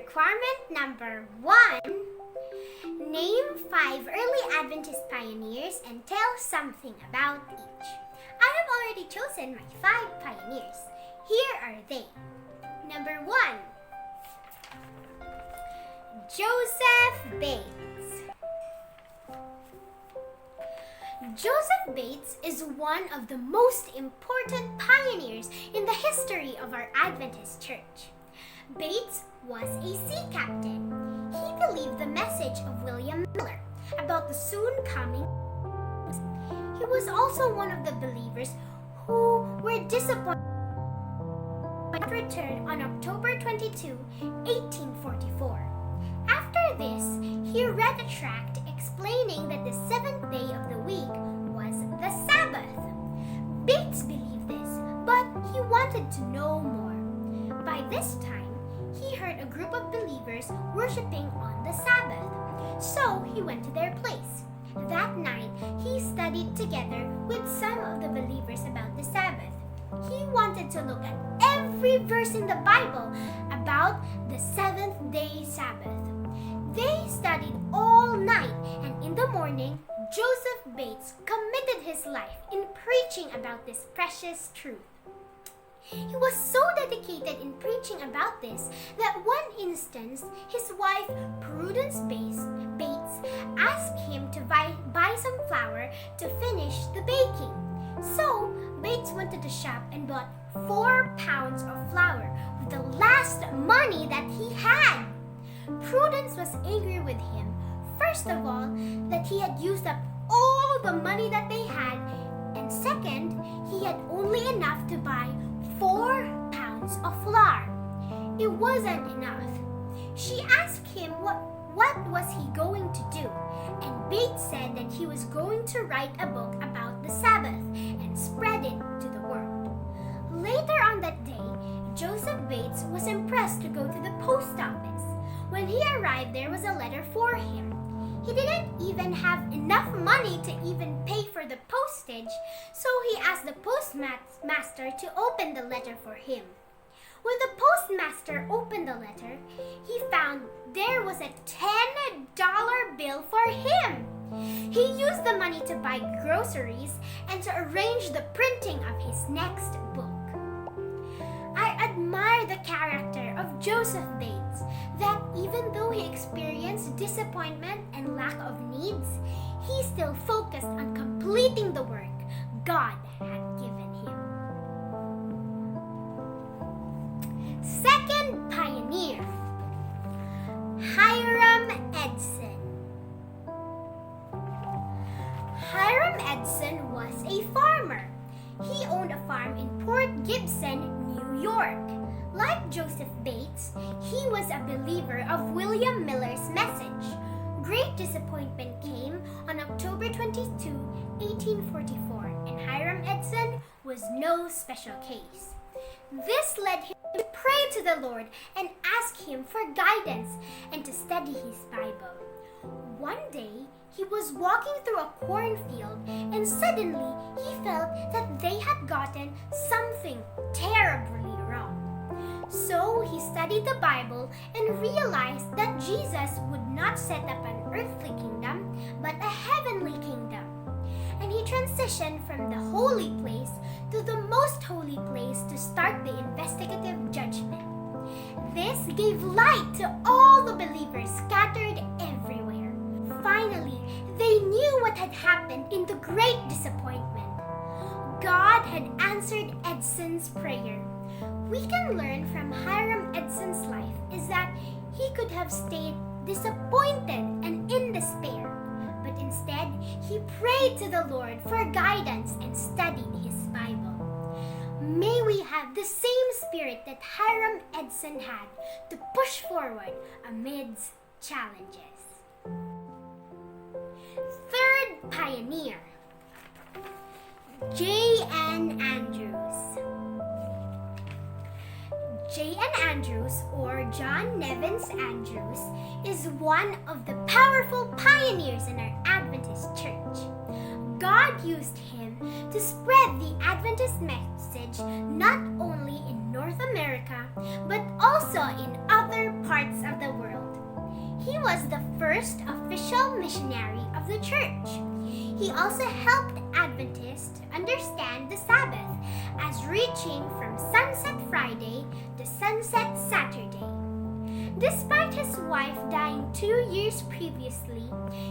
Requirement number 1. Name 5 early Adventist pioneers and tell something about each. I have already chosen my 5 pioneers. Here are they. Number 1. Joseph Bates. Joseph Bates is one of the most important pioneers in the history of our Adventist church. Bates was a sea captain. He believed the message of William Miller about the soon coming. He was also one of the believers who were disappointed when he returned on October 22, 1844. After this, he read a tract explaining that the 7th day of the week was the Sabbath. Bates believed this, but he wanted to know more. By this time, he heard a group of believers worshiping on the Sabbath, so he went to their place. That night, he studied together with some of the believers about the Sabbath. He wanted to look at every verse in the Bible about the 7th day Sabbath. They studied all night, and in the morning, Joseph Bates committed his life in preaching about this precious truth. He was so dedicated in preaching about this that one instance, his wife Prudence Bates asked him to buy some flour to finish the baking. So, Bates went to the shop and bought 4 pounds of flour with the last money that he had. Prudence was angry with him, first of all, that he had used up all the money that they had, and second, he had only enough to buy 4 pounds of flour. It wasn't enough. She asked him what was he going to do, and Bates said that he was going to write a book about the Sabbath and spread it to the world. Later on that day, Joseph Bates was impressed to go to the post office. When he arrived, there was a letter for him. He didn't even have enough money to even pay for the postage, so he asked the postmaster to open the letter for him. When the postmaster opened the letter, he found there was a $10 bill for him. He used the money to buy groceries and to arrange the printing of his next book. I admire the character of Joseph Bates, that even though he experienced disappointment and lack of needs, he still focused on completing the work God had given him. Second pioneer, Hiram Edson. Hiram Edson was a farmer. He owned a farm in Port Gibson, New York. Like Joseph Bates, he was a believer of William Miller's message. Great disappointment came on October 22, 1844, and Hiram Edson was no special case. This led him to pray to the Lord and ask him for guidance and to study his Bible. One day, he was walking through a cornfield and suddenly he felt that they had gotten something terribly wrong. So he studied the Bible and realized that Jesus would not set up an earthly kingdom, but a heavenly kingdom. And he transitioned from the holy place to the most holy place to start the investigative judgment. This gave light to all the believers scattered everywhere. Finally, they knew what had happened in the great disappointment. God had answered Edson's prayer. We can learn from Hiram Edson's life is that he could have stayed disappointed and in despair, but instead he prayed to the Lord for guidance and studied his Bible. May we have the same spirit that Hiram Edson had to push forward amidst challenges. Third pioneer, J.N. Andrews. J.N. Andrews, or John Nevins Andrews, is one of the powerful pioneers in our Adventist church. God used him to spread the Adventist message message not only in North America but also in other parts of the world. He was the first official missionary of the church. He also helped Adventists understand the Sabbath as reaching from sunset Friday to sunset Saturday. Despite his wife dying 2 years previously,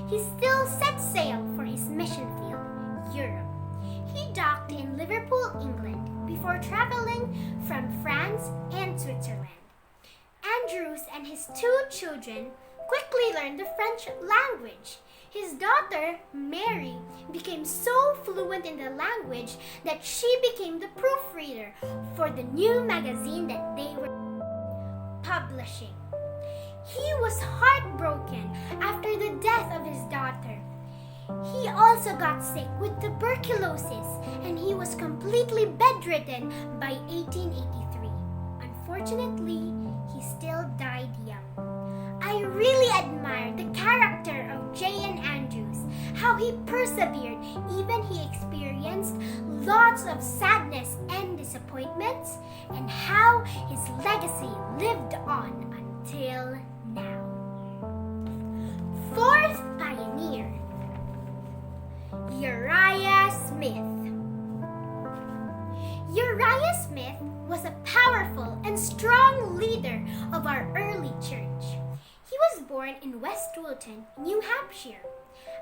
he still set sail for his mission field, Europe. He docked in Liverpool, England, before traveling from France and Switzerland. Andrews and his 2 children quickly learned the French language. His daughter, Mary, became so fluent in the language that she became the proofreader for the new magazine that they were publishing. He was heartbroken after the death of his daughter. He also got sick with tuberculosis and he was completely bedridden by 1883. Unfortunately, he still died young. I really admire the character of J.N. Andrews, how he persevered even he experienced lots of sadness and disappointments, and how his legacy lived on until now. 4th pioneer, Uriah Smith. Uriah Smith was a powerful and strong leader of our early church. He was born in West Woolton, New Hampshire.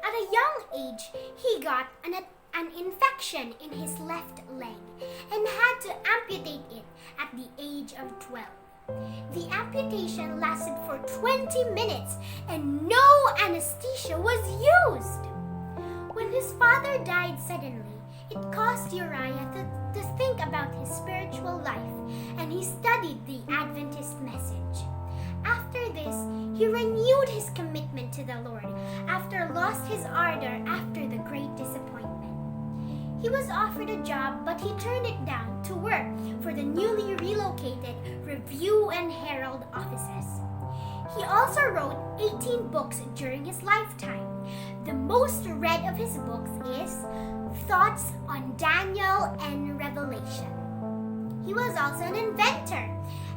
At a young age, he got an infection in his left leg and had to amputate it at the age of 12. The amputation lasted for 20 minutes and no anesthesia was used. When his father died suddenly, it caused Uriah to think about his spiritual life, and he studied the Adventist message. After this, he renewed his commitment to the Lord after lost his ardor after the great disappointment. He was offered a job, but he turned it down to work for the newly relocated Review and Herald offices. He also wrote 18 books during his lifetime. The most read of his books is Thoughts on Daniel and Revelation. He was also an inventor,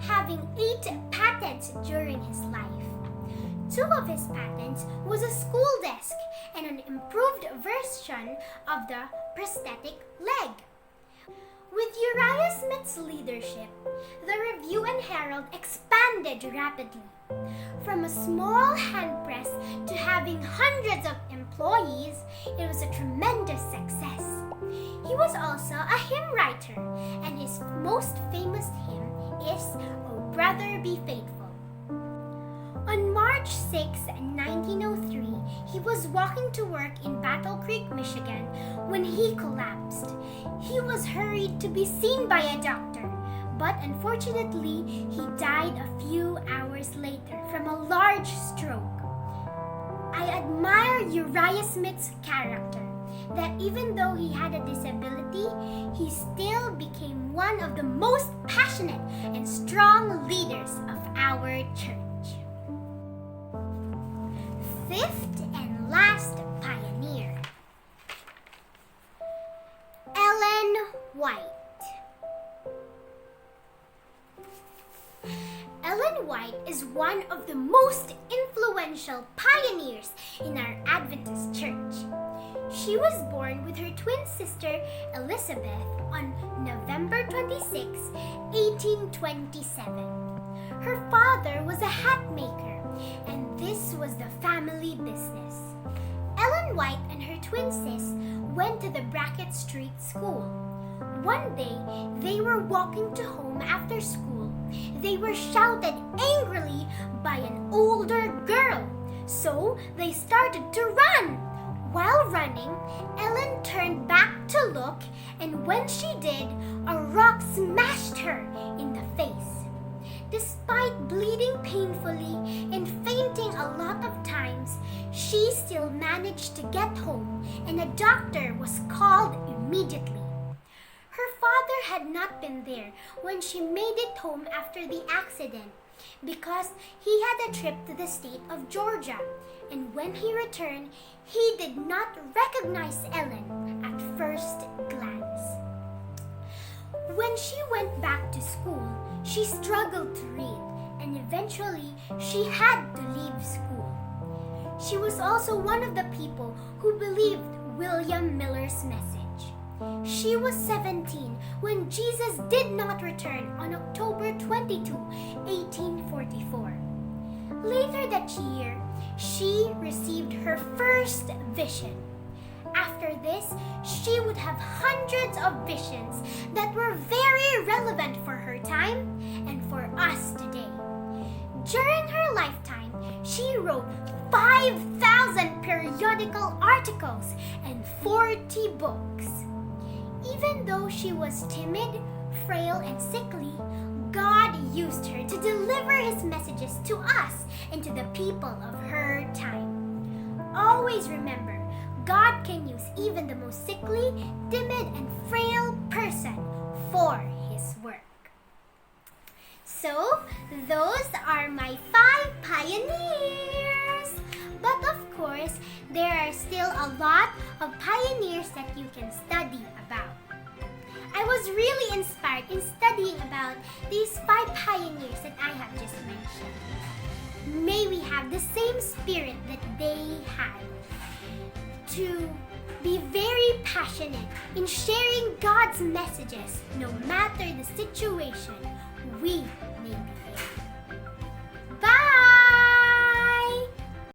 having 8 patents during his life. 2 of his patents was a school desk and an improved version of the prosthetic leg. With Uriah Smith's leadership, the Review and Herald expanded rapidly. From a small hand press to having hundreds of employees, it was a tremendous success. He was also a hymn writer, and his most famous hymn is "O Brother, Be Faithful." On March 6, 1903, he was walking to work in Battle Creek, Michigan, when he collapsed. He was hurried to be seen by a doctor, but unfortunately, he died a few hours later from a large stroke. I admire Uriah Smith's character, that even though he had a disability, he still became one of the most passionate and strong leaders of our church. 5th and last pioneer, Ellen White. Ellen White is one of the most influential pioneers in our Adventist church. She was born with her twin sister Elizabeth on November 26, 1827. Her father was a hat maker, and this was the family business. Ellen White and her twin sis went to the Brackett Street School. One day, they were walking to home after school. They were shouted angrily by an older girl, so they started to run. While running, Ellen turned back to look, and when she did, a rock smashed her in the face. Despite bleeding painfully and fainting a lot of times, she still managed to get home, and a doctor was called immediately. Her father had not been there when she made it home after the accident because he had a trip to the state of Georgia, and when he returned, he did not recognize Ellen at first glance. When she went back to school, she struggled to read, and eventually she had to leave school. She was also one of the people who believed William Miller's message. She was 17 when Jesus did not return on October 22, 1844. Later that year, she received her first vision. After this, she would have hundreds of visions that were very relevant for her time and for us today. During her lifetime, she wrote 5,000 periodical articles and 40 books. Even though she was timid, frail, and sickly, God used her to deliver His messages to us and to the people of her time. Always remember, God can use even the most sickly, timid, and frail person for His work. So, those are my 5 pioneers. But of course, there are still a lot of pioneers that you can study about. I was really inspired in studying about these 5 pioneers that I have just mentioned. May we have the same spirit that they had, to be very passionate in sharing God's messages no matter the situation we may be in.